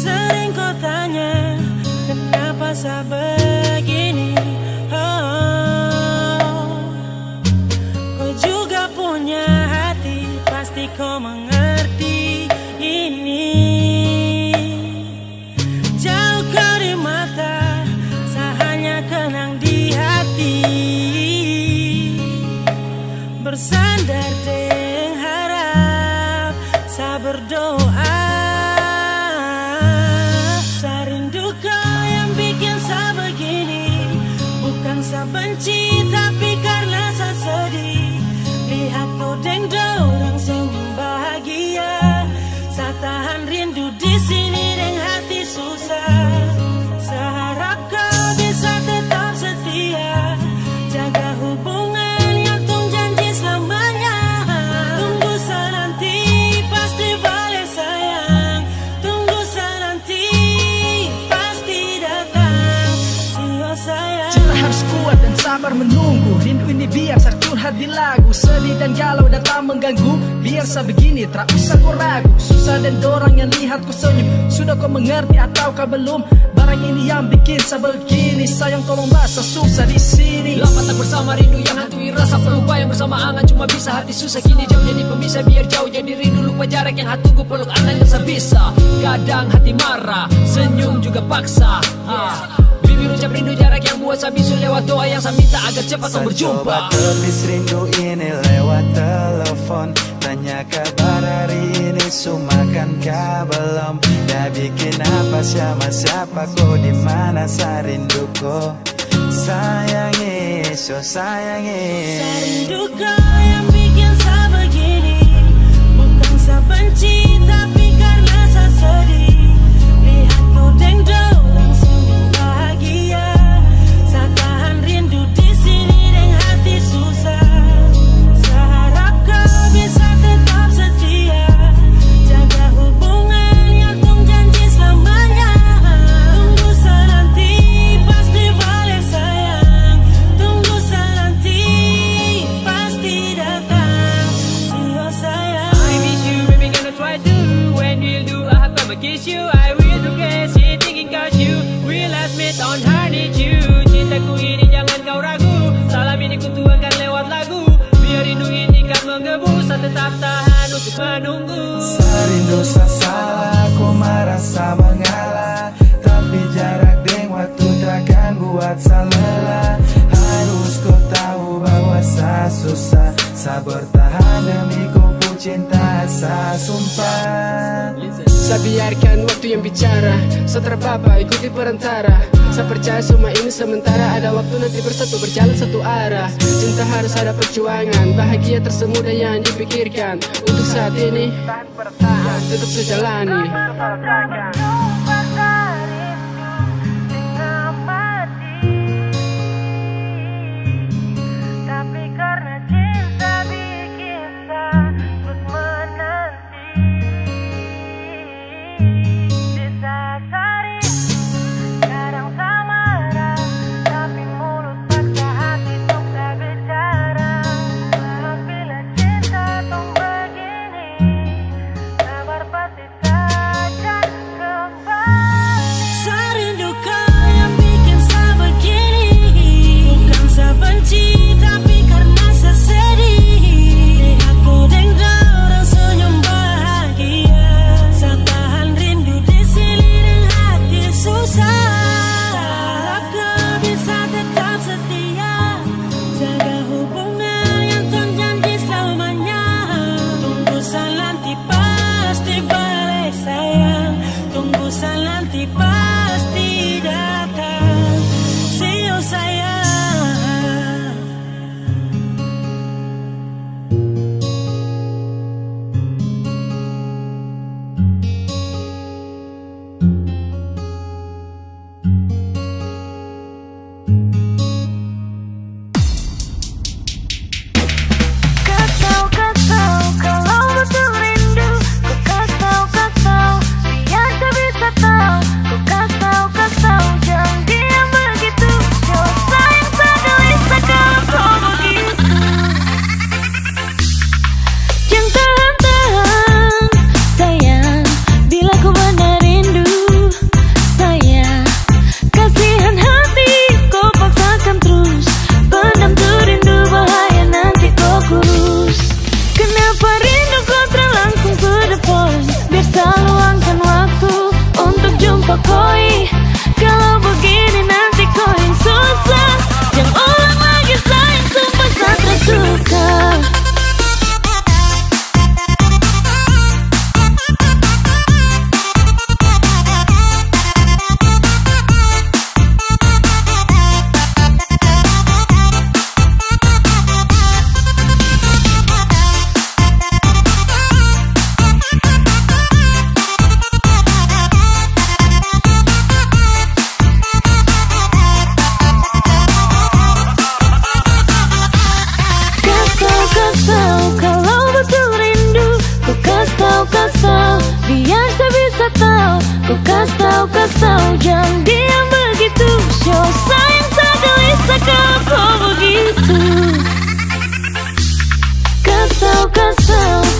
Sering kau tanya kenapa saya begini. Kau juga punya hati, pasti kau mengerti ini. Jauh kau di mata, saya hanya kenang di hati. Bersandar dengan harap, saya berdoa. Saya rindu kau yang bikin saya begini. Bukan saya benci, tapi karena saya sedih. Lihat kau dengan orang senyum bahagia. Saya tahan rindu di sini dengan hati susah. Saya harap kau bisa tetap setia, jaga hubungan yang tung janji selamanya. Tunggu saya nanti, pasti balik sayang. Tunggu saya nanti, pasti datang. Sio sayang. Cinta harus kuat dan sabar menunggu. Rindu ini biar saya curhat di lagu. Sedih dan galau datang mengganggu. Biar saya begini, tak usah kau ragu. Susah dan dorang yang lihat kau senyum. Sudah kau mengerti ataukah belum? Barang ini yang bikin saya begini. Sayang tolong basah susah di sini. Lama tak bersama, rindu yang hantui rasa. Peluk bayang bersama angan, cuma bisa hati susah. Kini jauh jadi pemisah, biar jauh jadi rindu. Lupa jarak yang hati tunggu, peluk angan yang sebisa. Kadang hati marah, senyum juga paksa. Bibir ucap rindu, jarak yang buat saya bisu. Lewat doa yang saya minta agar cepat kau berjumpa. Coba tepis rindu ini lewat telepon. Tanya kabar hari ini, sumakan kah belum? Dah bikin apa sama siapa, kau di mana? Saya rindu kau sayangi, so sayangi. Saya rindu kau yang bikin saya begini. Bukan saya benci, tapi karena saya sedih. Lihat kau dengan orang senyum bahagia. Saya tahan rindu di sini dengan hati susah. Saya harap kau bisa tetap setia, jaga hubungan yang tung janji selamanya. Tunggu saya nanti, pasti balik sayang. Tunggu saya nanti, pasti datang. Sio sayang. I miss you, baby, gonna try to. When we'll do, I have to kiss you. I will do crazy, thinking about you. We'll have met on her need you. Cintaku ini jangan kau ragu. Salam ini ku tuangkan lewat lagu. Biar rindu ini kan menggebu. Saya tetap tahan untuk menunggu. Saya rindu saya salah, ku merasa mengalah. Tapi jarak dan waktu takkan buat saya lelah. Harus kau tahu bahwa saya susah. Saya bertahan demi kau pun cinta, saya sumpah. Saya biarkan waktu yang bicara. Saya terpapa ikuti perantara. Saya percaya semua ini sementara. Ada waktu nanti bersatu berjalan satu arah. Cinta harus ada perjuangan. Bahagia tersemudah yang dipikirkan. Untuk saat ini tetap sejalani. Tapi karena cinta bikin saya terus menanti. Di saat hari kadang saya marah, tapi mulut paksa hati untuk tak bicara. Bila cinta tung begini, sabar pasti takkan kembali. kasih biar saya bisa tahu. Ku kasih tahu, jangan diam begitu. Show sayang saya gelisah kalau kau begitu. Kasih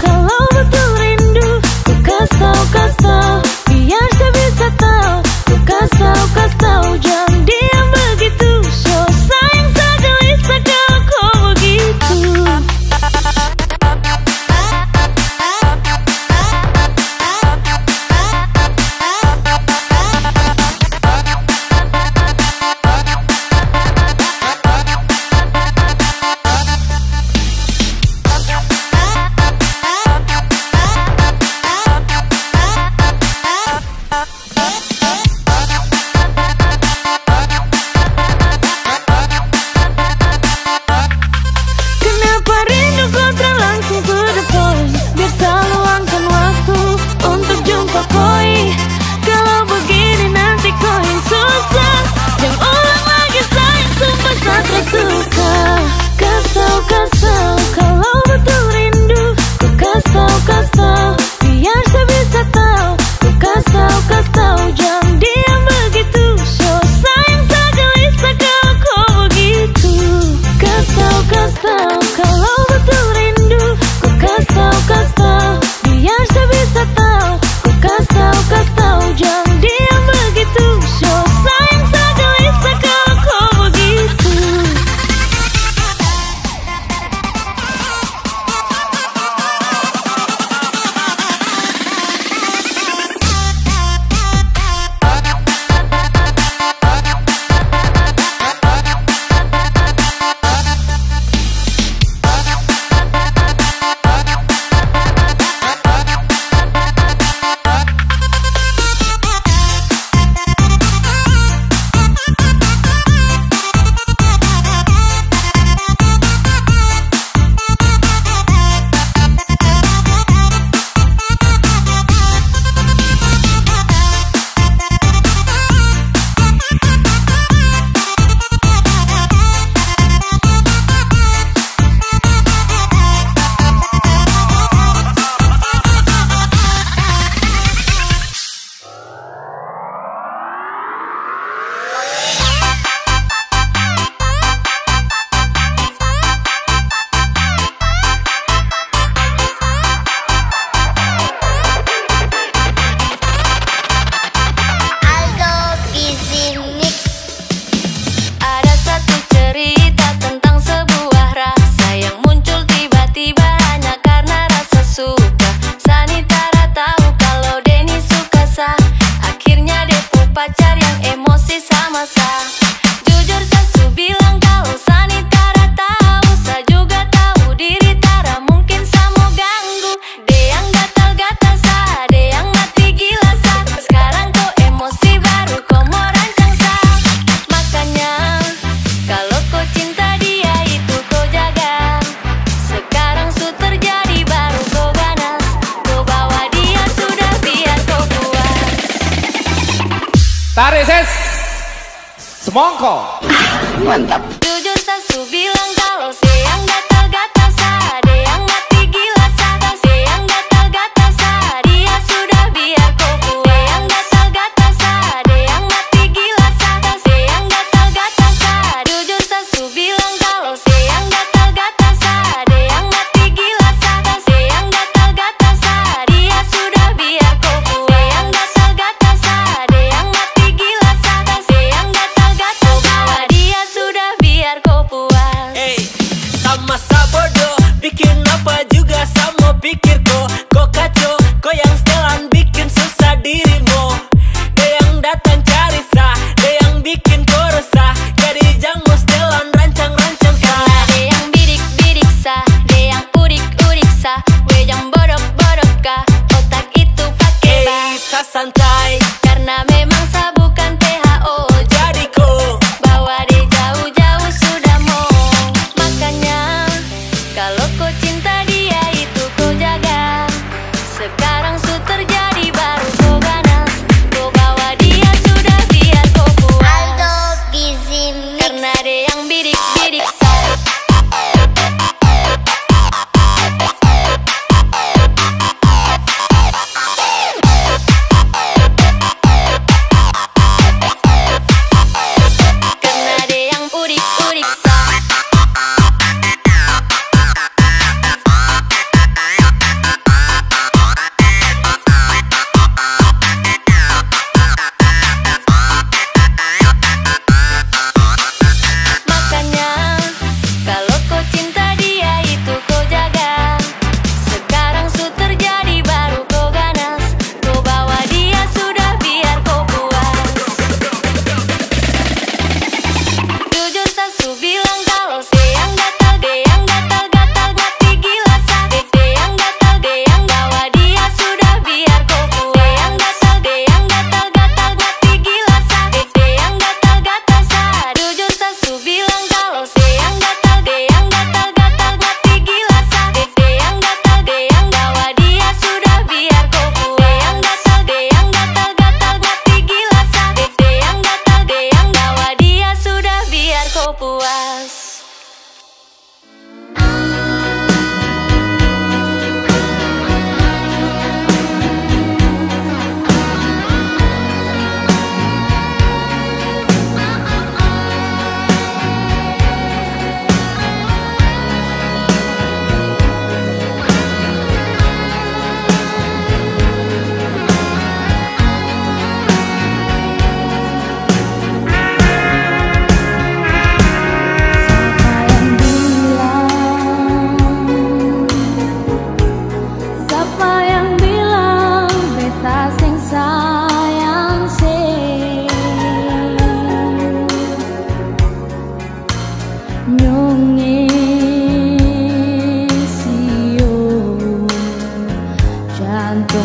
kalau betul rindu. Ku kasih tahu biar saya bisa tahu. Ku kasih tahu, jangan diam begitu. Show sayang saya gelisah kalau kau begitu. Tarik ses semongko. Mantap. Jujur sasu bilang kalau sayang gatal-gatal sah, ada yang mati gila sah, sayang gatal-gatal sah, dia sudah biar kau puas. Sayang gatal-gatal sah, ada yang mati gila sah, sayang gatal-gatal sah. Jujur sasu bilang kalau sayang gatal-gatal sah, ada yang mati gila sah, sayang gatal-gatal sah, dia sudah biar kau puas. Sayang gatal-gatal sah, ada yang mati gila sah, sayang gatal-gatal sah, dia sudah biar kau puas. Hey, sama-sama bodoh, bikin apa juga sama pikir kok. Kok kacau, kok yang setelan bikin susah dirimu. Dia yang datang cari sah, dia yang bikin kau resah. Jadi jangan setelan rancang-rancang sah. Ada yang bidik-bidik sah, ada yang udik-udik sah, we yang bodok-bodok kah, otak itu pakai bah. Sah santai, Karena memang sah bukan PHO, jadi kau bawa dia jauh-jauh sudah mau. Makanya kalau kau cinta dia itu kau jaga. Sekarang su terjadi baru kau ganas, kau bawa dia sudah biar kau puas. Aldo Busy Mix. Karena dia yang bidik-bidik sah.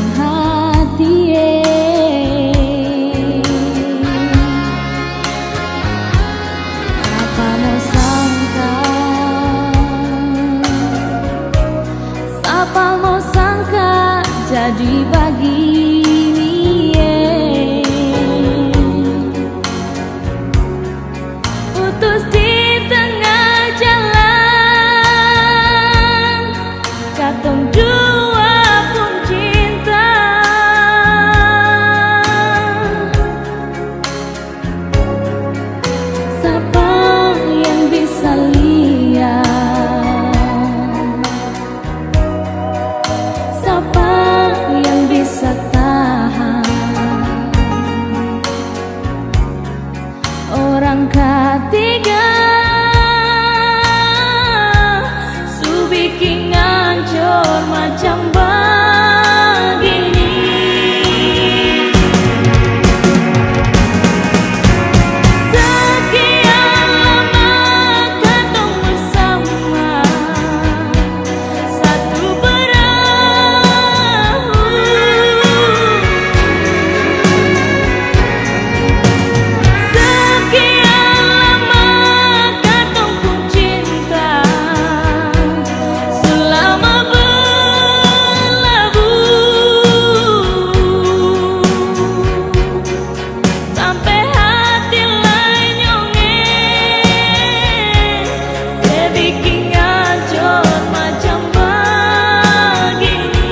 dalam hati. Siapa mau sangka, siapa mau sangka jadi begini. Putus di tengah jalan, katong dua pun cinta. Siapa yang bisa lihat, siapa yang bisa tahan orang ketiga su bikin ngancur macam begini. Sekian lama katong bersama satu perahu. Sekian lama katong pun cinta selama berlabuh, sampai hati lain nyongeng, sebikin ngajor macam begini.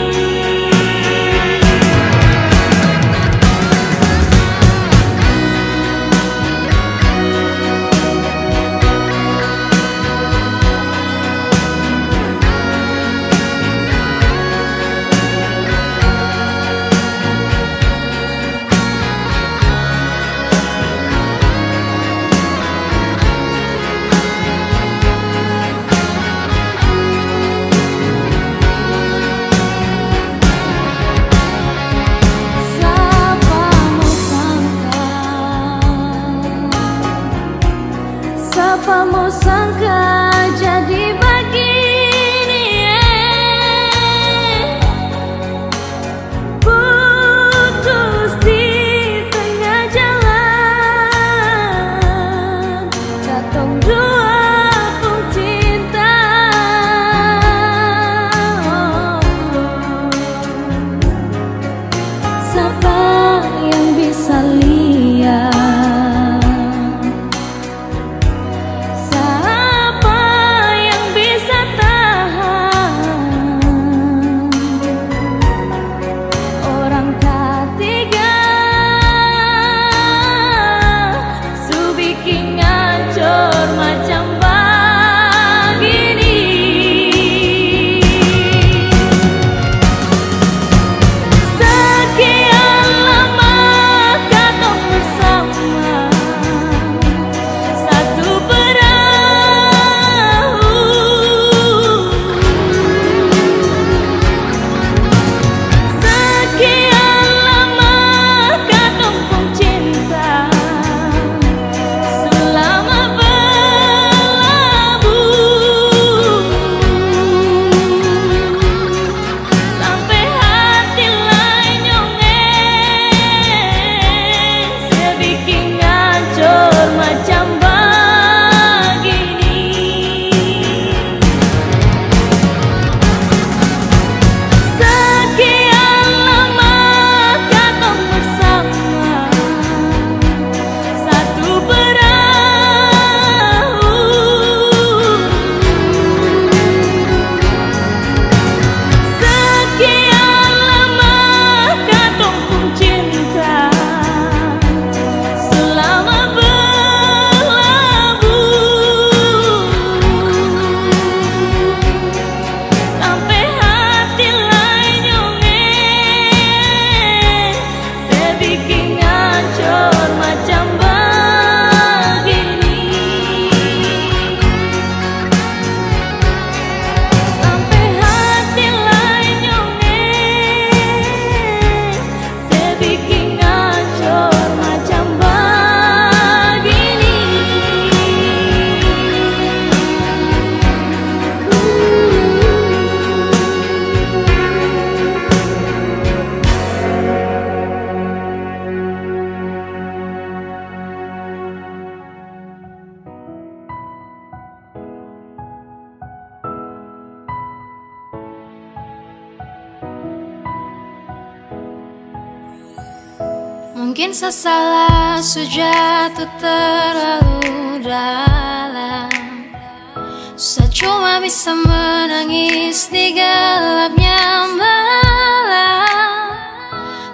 Siapa mau sangka jadi begini. Putus di tengah jalan, katong dua pun cinta. Siapa yang bisa lihat, siapa Mungkin sesalah jatuh terlalu dalam. Saya cuma bisa menangis di gelapnya malam.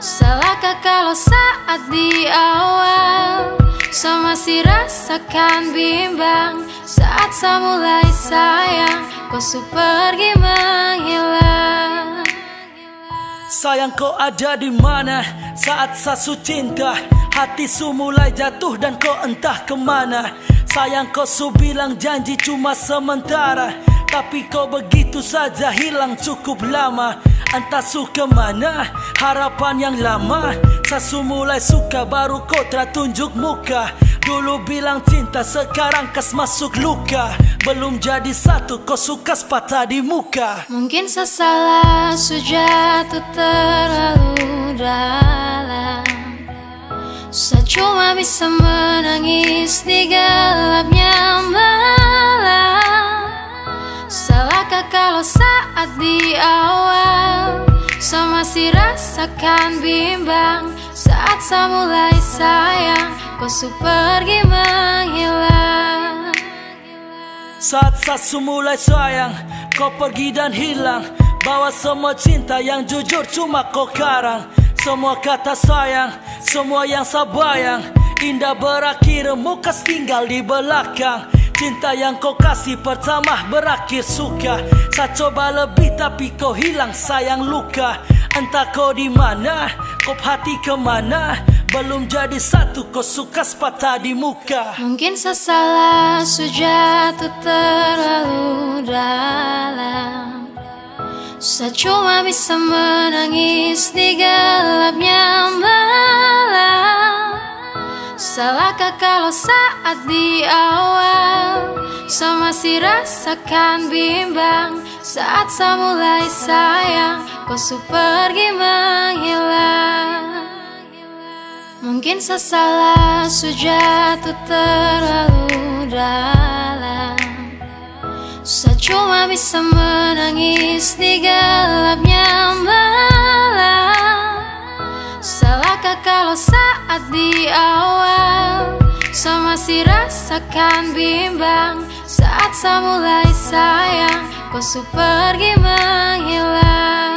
Salahkah kalau saat di awal saya masih rasakan bimbang. Saat saya mulai sayang, kau su pergi menghilang. Sayang kau ada di mana saat saya su cinta? Hati su mulai jatuh dan kau entah kemana. Sayang kau su bilang janji cuma sementara, tapi kau begitu saja hilang cukup lama. Entah su kemana harapan yang lama. Saya su mulai suka baru kau tertunjuk muka. Dulu bilang cinta sekarang kas masuk luka. Belum jadi satu kau suka patah di muka. Mungkin saya salah jatuh terlalu dalam. Saya cuma bisa menangis di gelapnya malam. Salahkah kalau saat di awal saya masih rasakan bimbang. Saat saya mulai sayang, kau su pergi menghilang. Saat saya su mulai sayang, kau pergi dan hilang. Bawa semua cinta yang jujur cuma kau karang. Semua kata sayang, semua yang saya bayang, indah berakhir mukas tinggal di belakang. Cinta yang kau kasih pertama berakhir suka. Saya coba lebih tapi kau hilang sayang luka. Entah kau di mana, kau hati kemana. Belum jadi satu kau suka patah di muka. Mungkin saya salah jatuh terlalu dalam. Saya cuma bisa menangis di gelapnya malam. Salahkah kalau saat di awal saya masih rasakan bimbang. Saat saya mulai sayang, kau su pergi menghilang. Mungkin saya salah jatuh terlalu dalam. Saya cuma bisa menangis di gelapnya malam. Salahkah kalau saat di awal saya masih rasakan bimbang. Saat saya mulai sayang, kau su pergi menghilang.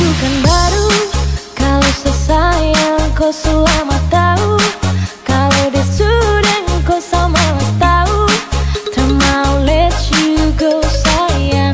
Bukan baru kalau sesayang kau selama tahu. Kalau dia sudah kau sama tahu. Tak mau let you go sayang.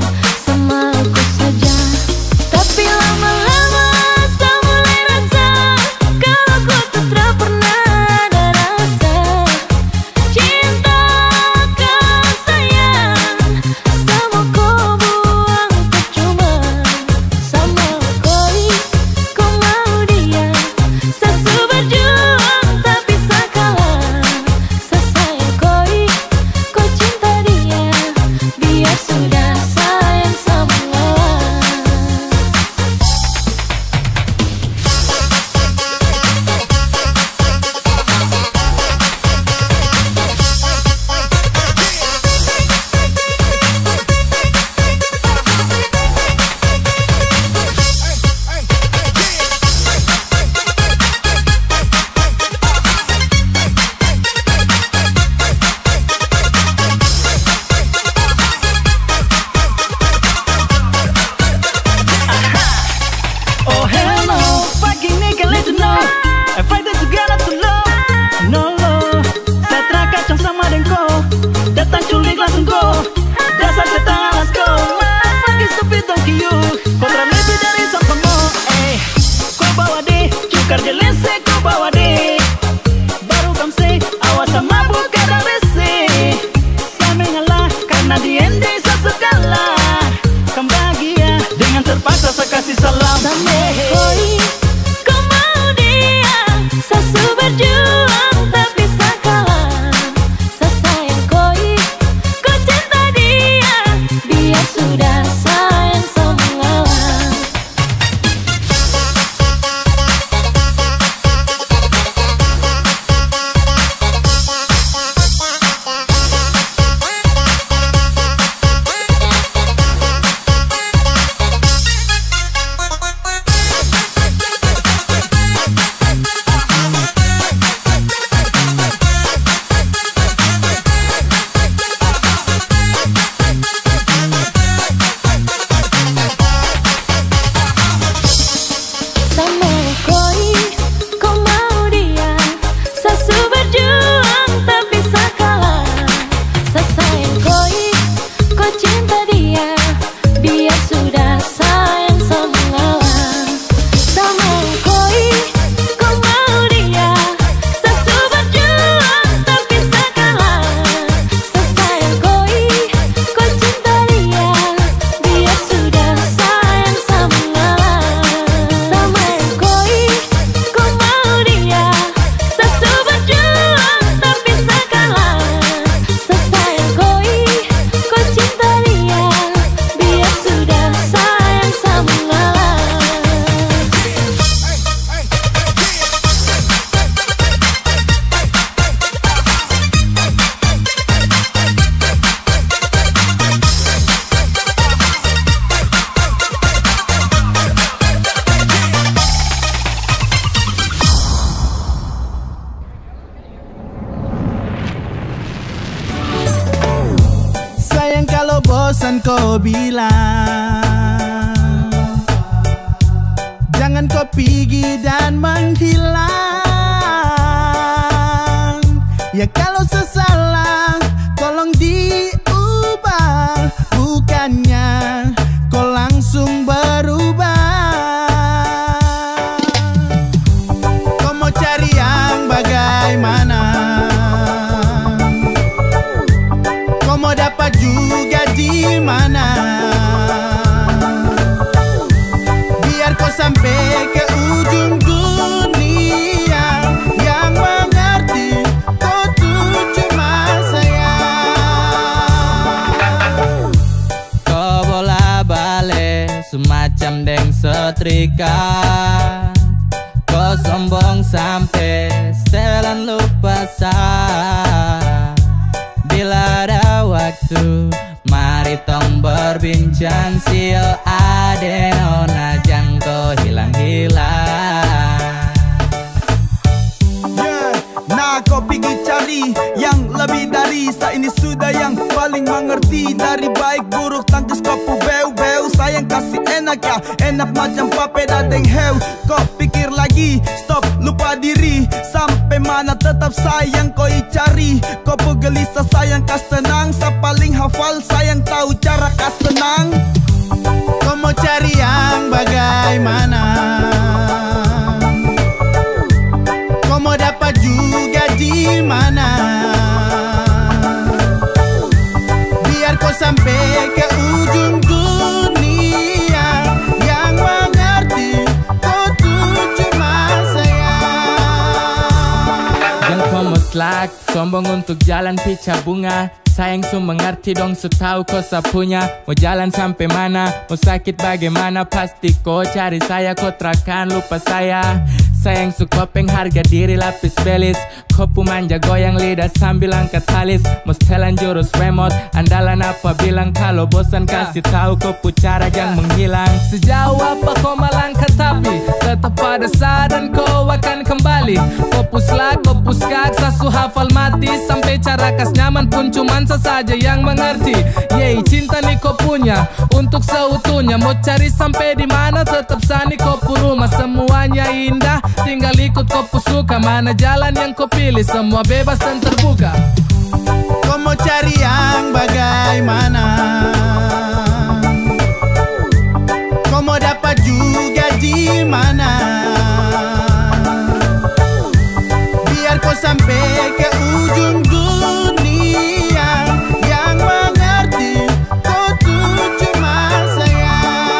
sama koi, kau mau dia. Sasu berjuang tak bisa kalah. Saya sayang koi, kau cinta dia. Biar sudah sayang mengalah. Sama koi, kau mau dia. Sasu berjuang tak bisa kalah. Saya sayang koi, kau cinta dia. Biar sudah sayang mengalah. Sama koi, kau mau dia. Sasu berjuang tak bisa kalah. Saya sayang koi, kau cinta dia. Biar sudah sayang mengalah. Sayang kalau bosan kau bilang, jangan kau pergi dan menghilang. Ya kalau sesalah tolong diubah, bukannya kau langsung berubah. Kau mau cari yang bagaimana? Kau mau dapat juga di mana? Biar kau sampai ke ujung dunia, yang mengerti kau tuh cuma sayang. Kau bola balik semacam deng setrika. Kau sombong sampai setelan lupa sah. Bila ada waktu, mari tong berbincang. Sio adeno najang kau hilang-hilang. Nah kau pergi cari yang lebih dari saya ini, sudah yang paling mengerti. Dari baik buruk tangkis kau beu-beu. Sayang kasih enak ya, enak macam papeda deng heu. Kau pikir lagi, stop lupa diri. Sampai mana tetap sayang kau cari. Kau gelisah sayang kas tenang. Sa paling hafal sayang tahu cara kas senang. Kau mau cari yang bagaimana? Kau mau dapat juga di mana? Biar kau sampai ke ujung dunia, yang mengerti kau tuh cuma sayang. Yang kau muslak, sombong untuk jalan pica bunga. Sayang su mengerti dong, su tahu kau sapunya. Mau jalan sampai mana, mau sakit bagaimana, pasti kau cari saya. Kau terakan lupa saya. Sayang su kopeng harga diri lapis belis. Kopu manja goyang lidah sambil angkat talis. Mau setelan jurus remote, andalan apa bilang. Kalau bosan kasih tahu kopu cara yang menghilang. Sejauh apa kau melangkah tapi tetap pada saat dan kau akan kembali. Kopu selak, kopu skak, sasu hafal mati. Sampai cara kas nyaman pun cuman saja yang mengerti. Yeay, cinta nih kau punya untuk seutuhnya. Mau cari sampai di mana tetap sani kopu rumah. Semuanya indah, tinggal ikut kopu suka. Mana jalan yang kau pilih, semua bebas dan terbuka. Kau mau cari yang bagaimana? Kau mau dapat juga di mana? Biar kau sampai ke ujung dunia, yang mengerti kau tuh cuma sayang.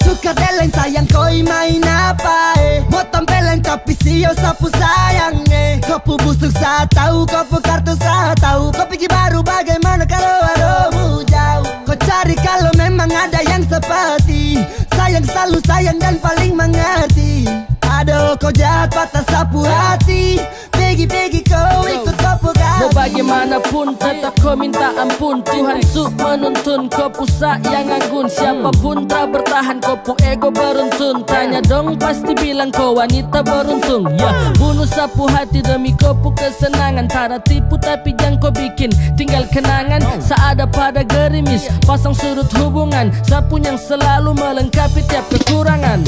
Suka deleng sayang koi main apa mau tampeleng tapi sio sapu sayang Kopu busuk saat tahu, kopu kartu saat tahu. Kau pikir baru bagaimana kalau aduh jauh. Kau cari kalau memang ada yang seperti sayang, selalu sayang dan paling mengerti. Aduh kau jahat patah sapu hati. Pegi kau ikut kopu kau. bagaimanapun tetap kau minta ampun. Tuhan su menuntun kau pusa yang anggun. Siapapun tak bertahan kau pu ego beruntun. Tanya dong pasti bilang kau wanita beruntung. Ya bunuh sapu hati demi kau pu kesenangan. Tara tipu tapi jangan kau bikin tinggal kenangan. Seada pada gerimis pasang sudut hubungan. Sapu yang selalu melengkapi tiap kekurangan.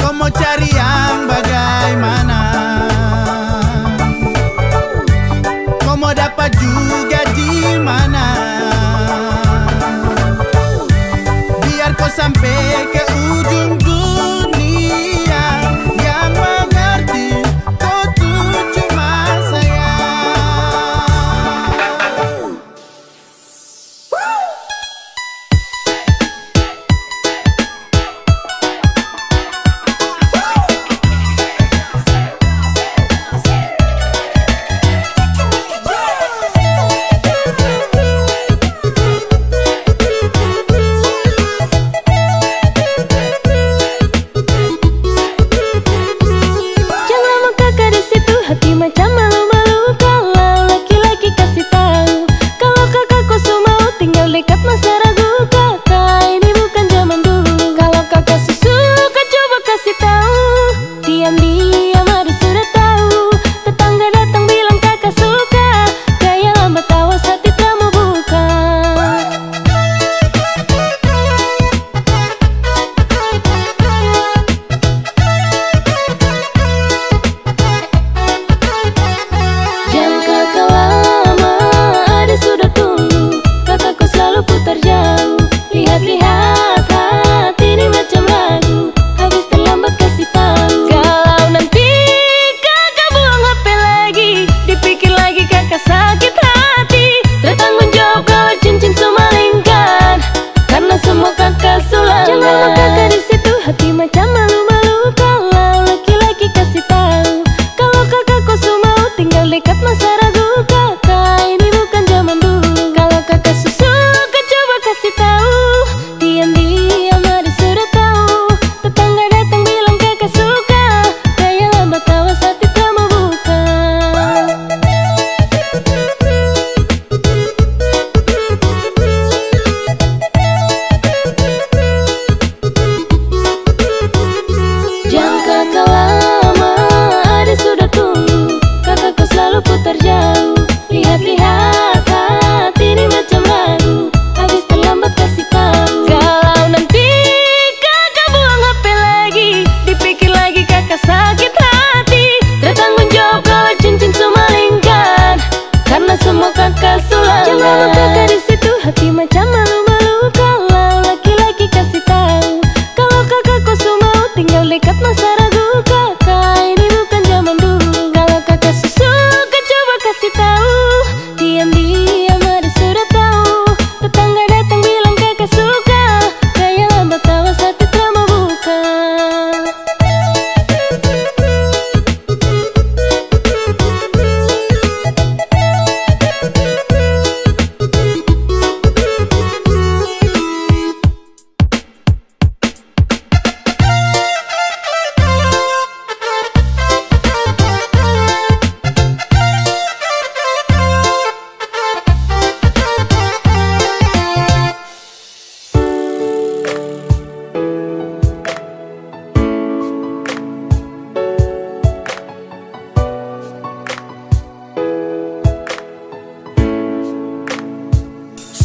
Kau mau cari yang bagaimana? Kau mau dapat juga di mana? Biar kau sampai ke ujung dunia yang mengerti kau tuh cuma saya.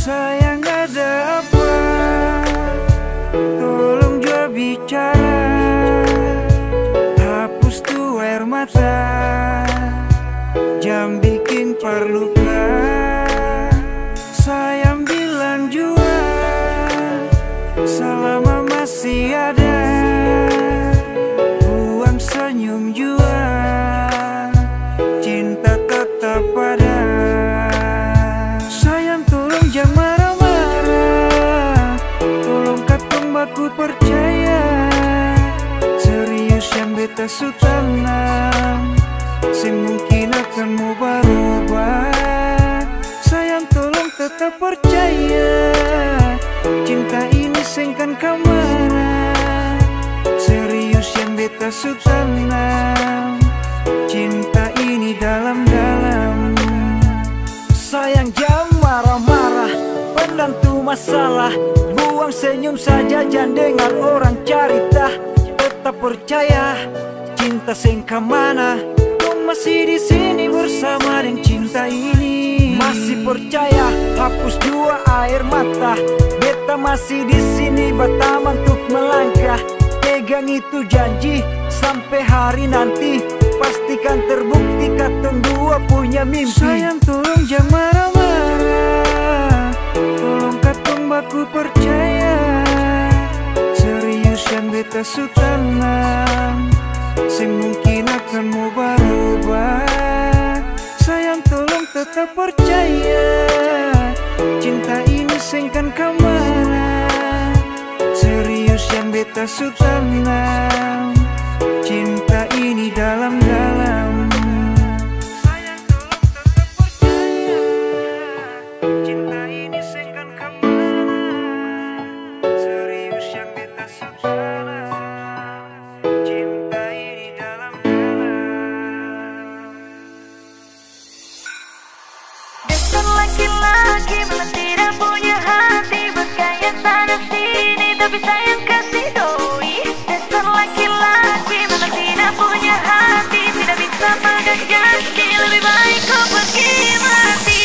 Sayang ada apa? Tolong jawab bicara. Hapus tuh air mata. Jam bikin perluka. Sayang bilang jua selama masih ada. Buang senyum jua. Cinta tetap ada. Aku percaya serius yang beta su tanam semungkin akan mau berubah. Sayang tolong tetap percaya cinta ini sengkan kamana. Serius yang beta su tanam cinta ini dalam-dalam masalah. Buang senyum saja, jangan dengar orang cerita. Tetap percaya, cinta sengka mana. Kau masih di sini bersama dengan cinta ini. Masih percaya, hapus dua air mata. Beta masih di sini bertaman untuk melangkah. Pegang itu janji sampai hari nanti. Pastikan terbukti katong dua punya mimpi. Sayang tolong jangan marah-marah. Tolong katong baku percaya. Serius yang beta su tanam, semungkin akan mau berubah. Sayang tolong tetap percaya. Cinta ini sengkan kemana. Serius yang beta su tanam, cinta ini dalam-dalam. Sayang tolong tetap percaya. Cinta ini sengkan kemana. Serius yang beta su tanam, cinta ini dalam-dalam. Dasar laki-laki memang tidak punya hati, bergaya sana sini tapi sayang kasih doi. Dasar laki-laki memang tidak punya hati, tidak bisa pegang janji, lebih baik kau pergi mati.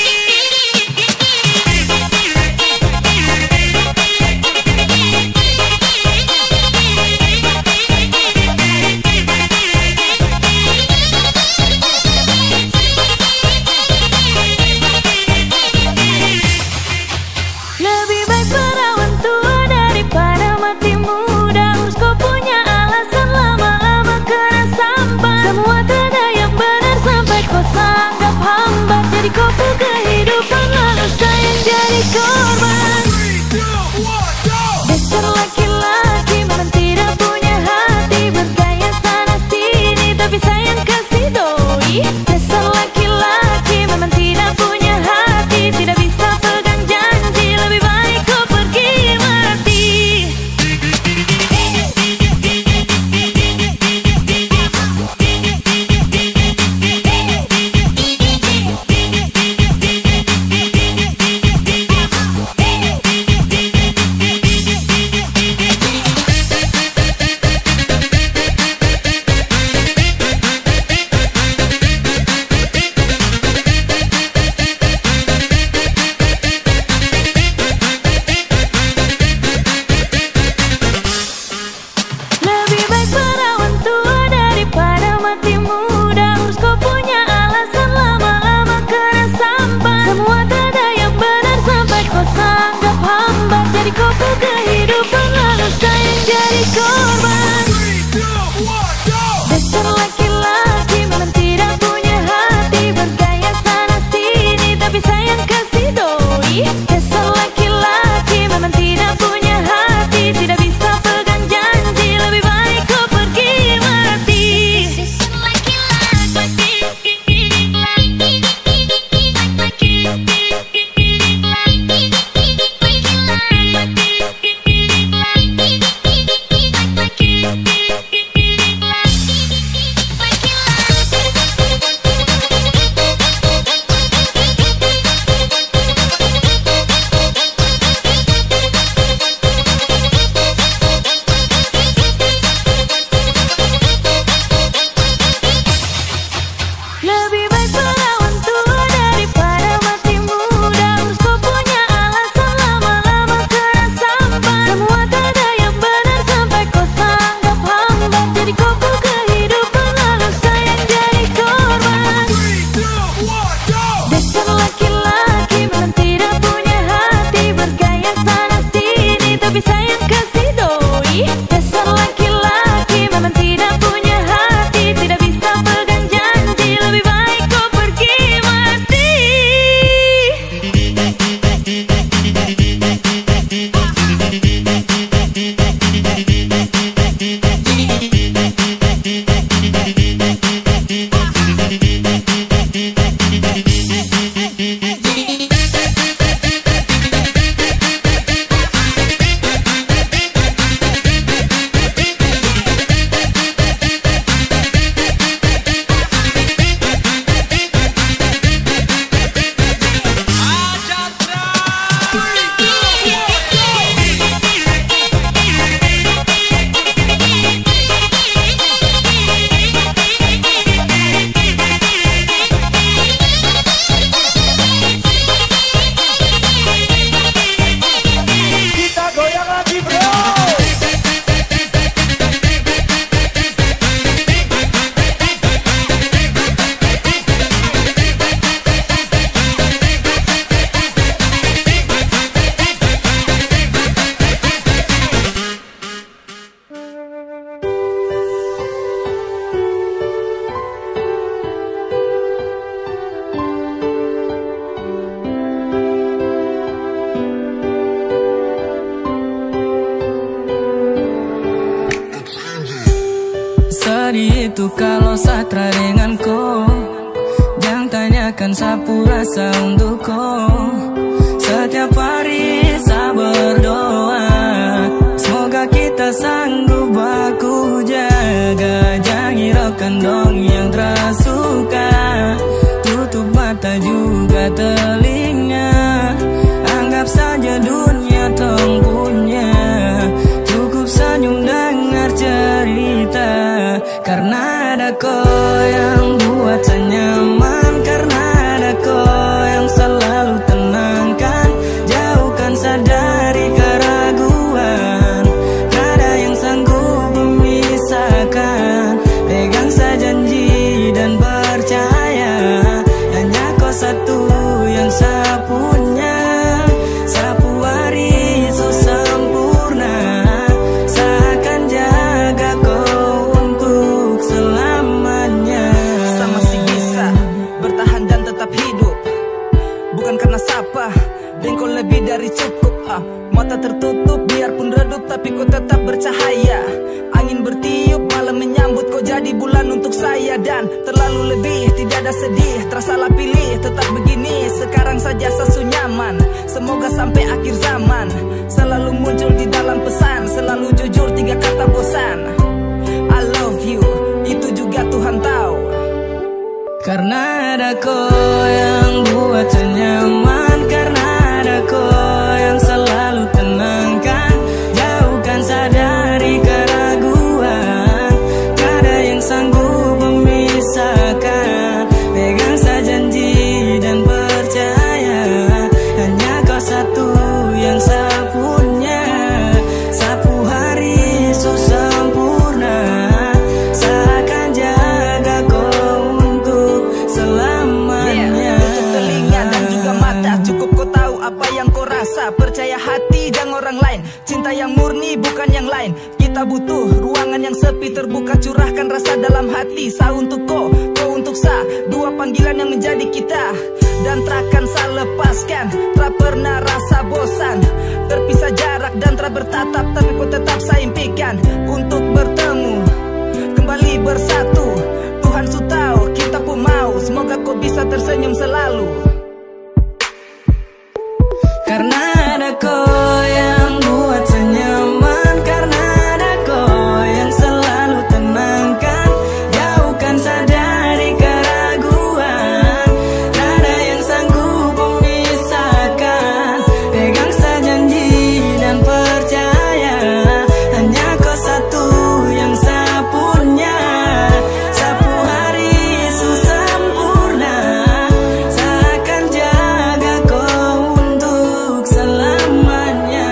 Lebih baik perawan tua daripada mati muda. Urus kau punya alasan lama-lama kena sampah. Semua tak ada yang benar. itu kalau satra dengan ko. Jangan tanyakan sapu rasa untuk ko. Setiap hari saya berdoa, semoga kita sanggup baku jaga. Jangan hiraukan dong yang tersuka, tutup mata juga telinga. Anggap saja dunia tong punya, cukup senyum dengar cerita. Karena ada kau yang buat saya nyaman, karena ada kau yang selalu tenangkan, jauhkan saya dari keraguan. Tak ada yang sanggup memisahkan, pegang saya janji dan percaya. Hanya kau satu yang saya punya, sapu harisu sempurna. Saya akan jaga kau untuk selamanya. Saya masih bisa bertahan dan tetap hidup, bukan karena sapa, dan kau lebih dari cukup. Mata tertutup biarpun redup, tapi kau tetap bercahaya. Angin bertiup malam menyambut, kau jadi bulan untuk saya. Dan terlalu lebih, tidak ada sedih, tersalah pilih, tetap begini. Sekarang saja saya nyaman, semoga sampai akhir zaman. Selalu muncul di dalam pesan, selalu jujur, 3 kata bosan. I love you, itu juga Tuhan tahu. Karena ada kau yang buat saya nyaman, karena ada kau yang selalu tenangkan, jauhkan saya dari keraguan. Tak ada yang sanggup memisahkan, pegang saya janji dan percaya. Hanya kau satu yang saya punya, sapu harisu sempurna. Saya akan jaga kau untuk selamanya. Tutup telinga dan juga mata, cukup kau tahu apa yang kau rasa. Percaya hati jangan orang lain, cinta yang murni bukan yang lain. Kita butuh ruangan yang sepi, terbuka, curahkan rasa dalam hati. Sa untuk kau, kau untuk sa, dua panggilan yang menjadi kita. Dan takkan saya lepaskan, tak pernah rasa bosan. Terpisah jarak dan tak bertatap, tapi kau tetap saya impikan untuk bertemu, kembali bersatu. Tuhan su tahu, kita pun mau, semoga kau bisa tersenyum selalu. Karena ada kau yang buat saya nyaman, karena ada kau yang selalu tenangkan, jauhkan saya dari keraguan. Tak ada yang sanggup memisahkan, pegang saya janji dan percaya. Hanya kau satu yang saya punya, sapu harisu sempurna. Saya akan jaga kau untuk selamanya.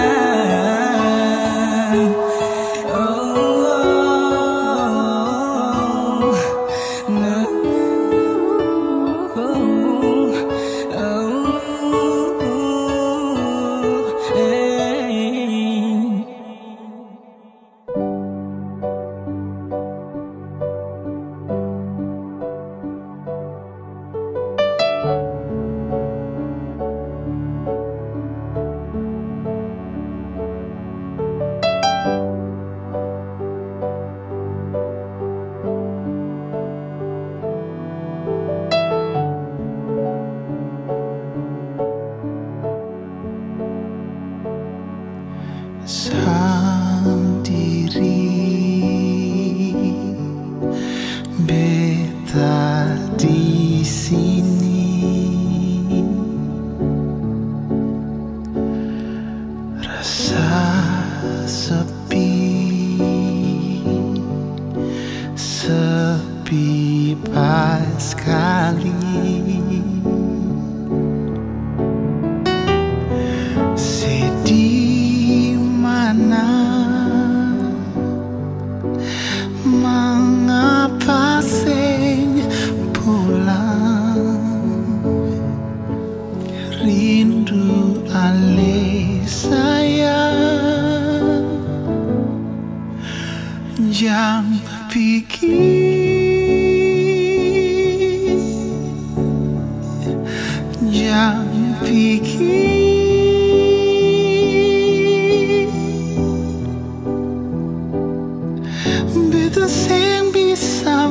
Sendiri beta di sini, rasa sepi, sepi pas sekali. Sedih mana, mengapa sing pulang, rindu ale sayang. Jangan pikir, jangan pikir beta sing bisa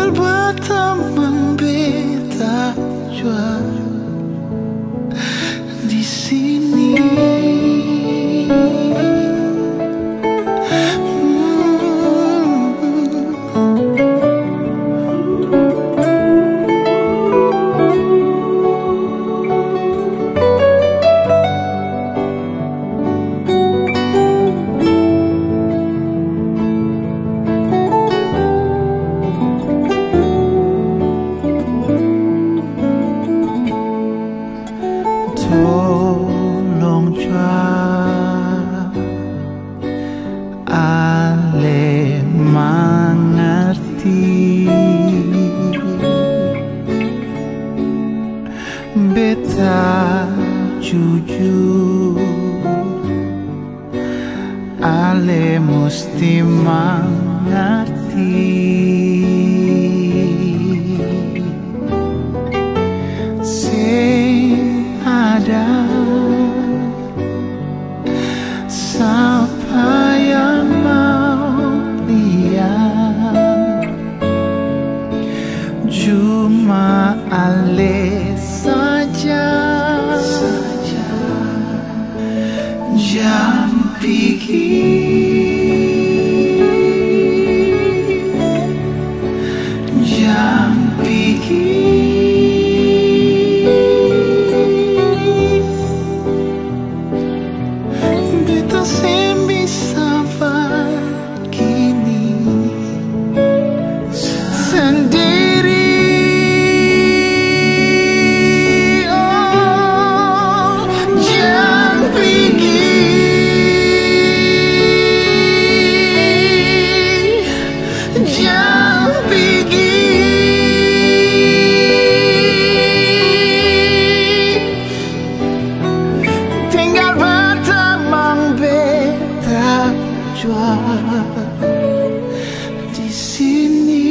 tinggal berteman beta jua di sini. Tolong jua ale mengerti beta jujur ale mesti mengerti ada siapa yang mau lihat cuma ale saja jangan pikir jangan pikir di sini.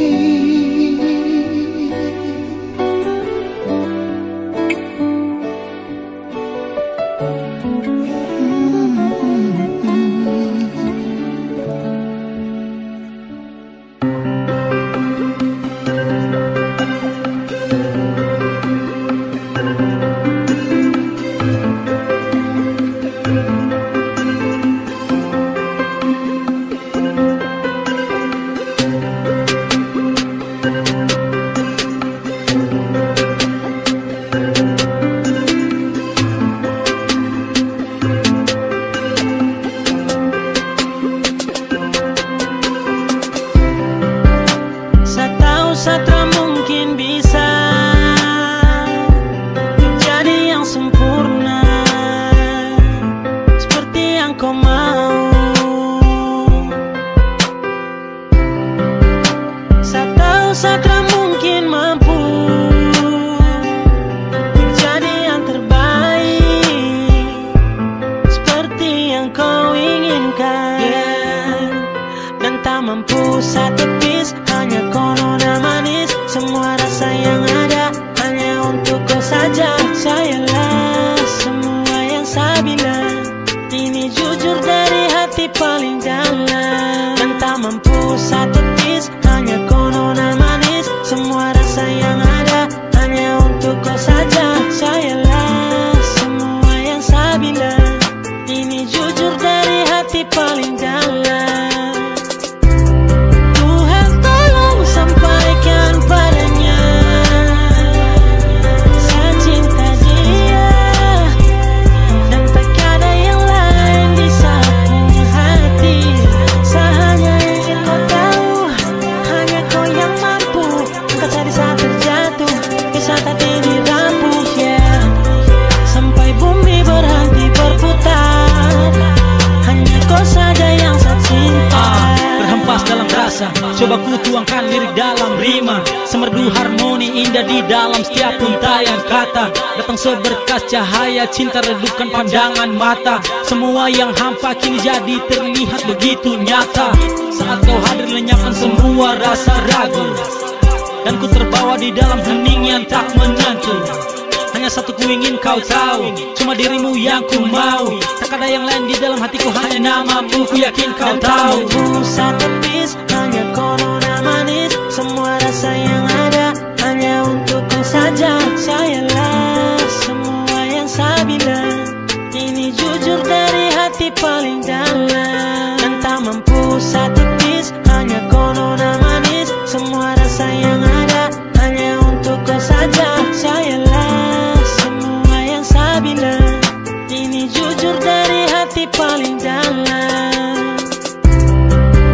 Satra mungkin bisa jadi yang sempurna seperti yang kau mau. Saya tahu Satra mungkin mampu jadi yang terbaik seperti yang kau inginkan, dan tak mampu satu piece hanya corona manis. Semua rasa yang ada hanya untuk kau saja. Sayalah semua yang saya bilang, ini jujur dari hati paling dalam, dan tak mampu satu piece hanya corona manis. Semua rasa yang ada hanya untuk kau saja. Sayalah semua yang saya bilang, ini jujur dari hati paling dalam. Coba ku tuangkan lirik dalam rima, semerdu harmoni indah di dalam setiap untayan kata. Datang seberkas cahaya cinta redupkan pandangan mata. Semua yang hampa kini jadi terlihat begitu nyata. Saat kau hadir lenyapkan semua rasa ragu, dan ku terbawa di dalam hening yang tak menentu. Hanya satu ku ingin kau tahu, cuma dirimu yang ku mau. Tak ada yang lain di dalam hatiku, hanya namamu ku yakin kau tahu. Satu piece hanya corona manis. Semua rasa yang ada hanya untuk kau saja. Sayalah semua yang saya bilang, ini jujur dari hati paling dalam. Dan tak mampu satu tis, hanya nona manis. Semua rasa yang ada hanya untuk kau saja. Sayalah semua yang saya bilang, ini jujur dari hati paling dalam.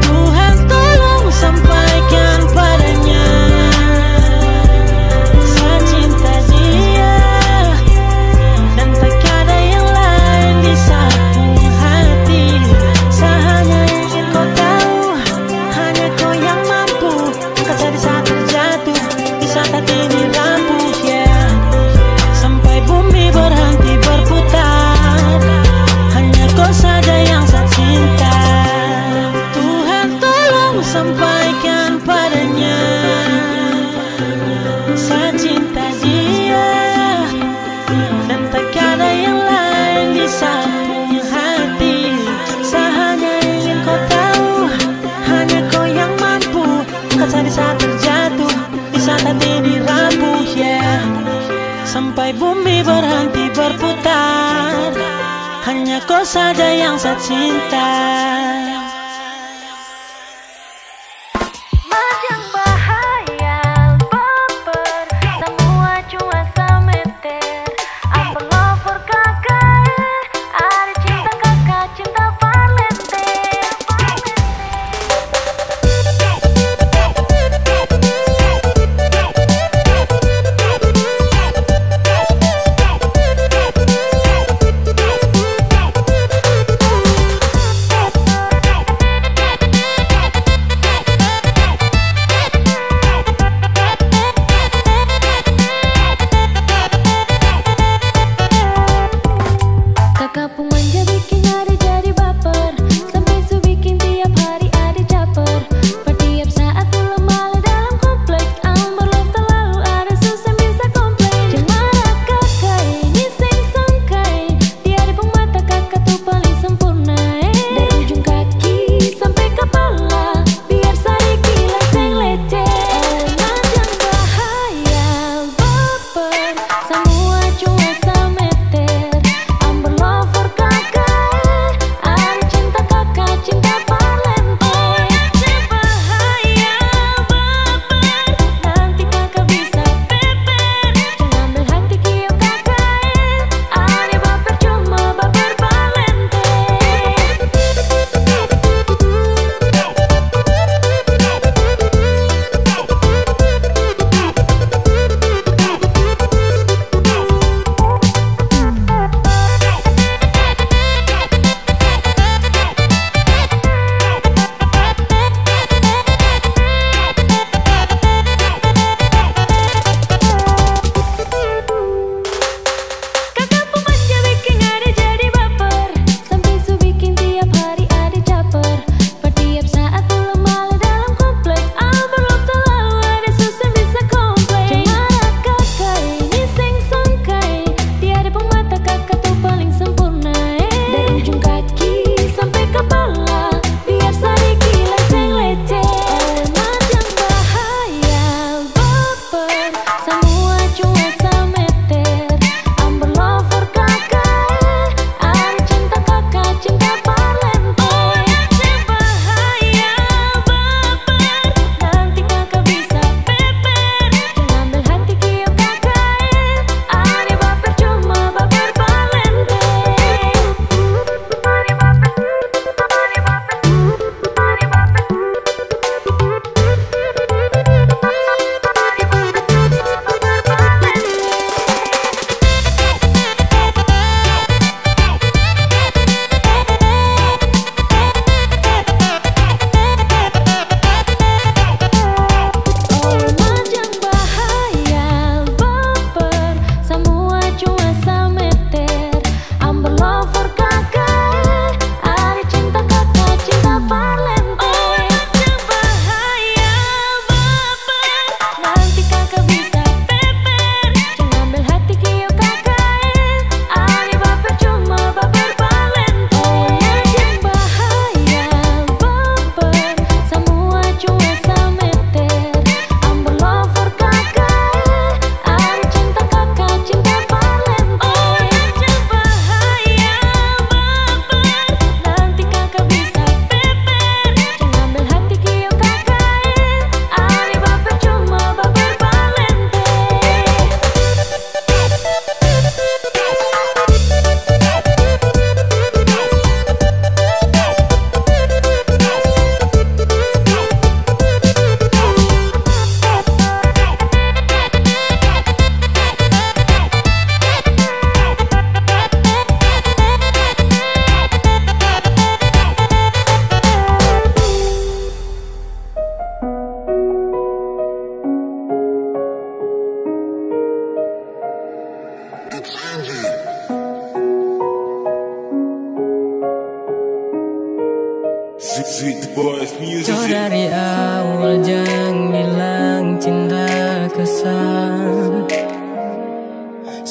Tuhan tolong sampaikan padanya, saya cinta dia dan tak ada yang lain di satu hati. Saya hanya ingin kau tahu, hanya kau yang mampu angkat saya di saat terjatuh, di saat hati ini rapuh, yeah. Sampai bumi berhenti berputar, hanya kau saja yang saya cinta. Tuhan tolong sampaikan padanya, saya cinta dia dan tak ada yang lain di satu hati. Saya hanya ingin kau tahu, hanya kau yang mampu angkat saya di saat terjatuh, di saat hati ini rapuh, yeah. Sampai bumi berhenti berputar, hanya kau saja yang saya cinta. Macam bahaya, baper, semua cuma semeter. Apa lover kakak, ada cinta kakak, cinta parlente.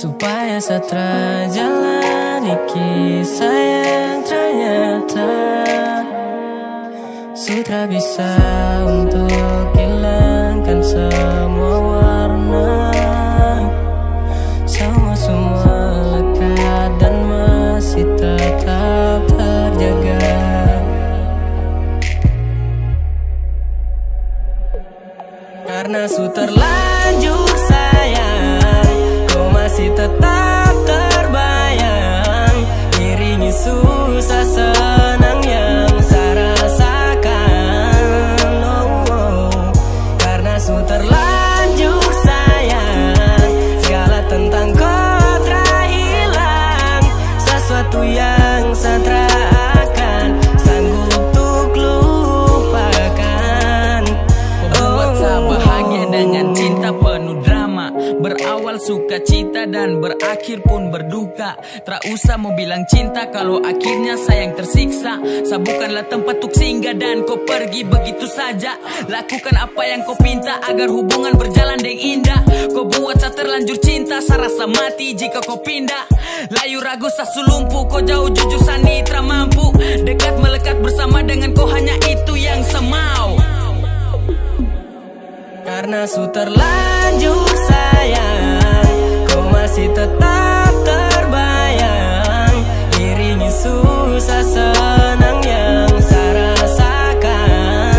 supaya saya jalani kisah yang ternyata sudah bisa untuk hilangkan semua warna, semua lekat dan masih tetap terjaga. Karena su terlanjur sayang, kau masih tetap terbayang, iringi susah senang yang saya rasakan. Karena su terlanjur sayang, segala tentang kau telah hilang, sesuatu yang saya akan sanggup untuk lupakan. Membuat saya bahagia dengan cinta penuh drama, berawal sukacita dan berakhir pun berduka. Tak usah mau bilang cinta kalau akhirnya sayang tersiksa. Saya bukanlah tempat untuk singgah dan kau pergi begitu saja. Lakukan apa yang kau pinta agar hubungan berjalan dengan indah. Kau buat saya terlanjur cinta, saya rasa mati jika kau pindah. Layu ragu saya sulumpu, kau jauh jujur saya nitra mampu. Dekat melekat bersama dengan kau, hanya itu yang saya mau. Karena su terlanjur sayang, kau masih tetap terbayang, iringi susah senang yang saya rasakan.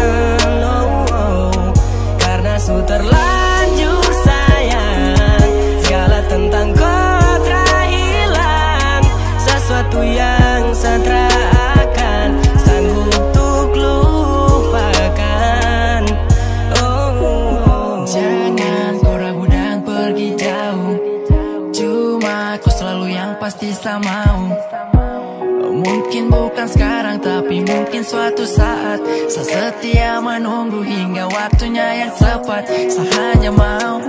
Karena su terlanjur sayang, segala tentang kau telah hilang, sesuatu yang saya akan sanggup untuk lupakan. Jangan kau ragu dan pergi jauh, cuma kau selalu yang pasti saya mau. Mungkin bukan sekarang tapi mungkin suatu saat, saya setia menunggu hingga waktunya yang tepat. Saya hanya mau,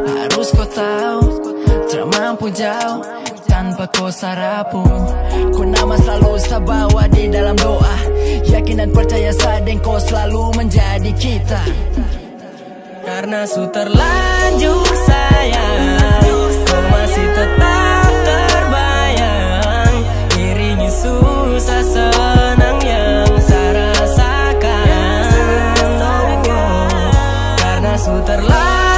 harus kau tahu, tak mampu jauh tanpa kau sarapu. Kau nama selalu saya bawa di dalam doa, yakin dan percaya saya dan kau selalu menjadi kita. Karena su terlanjur sayang, kau masih tetap terbayang, iringi susah senang yang saya rasakan. Karena su terlanjur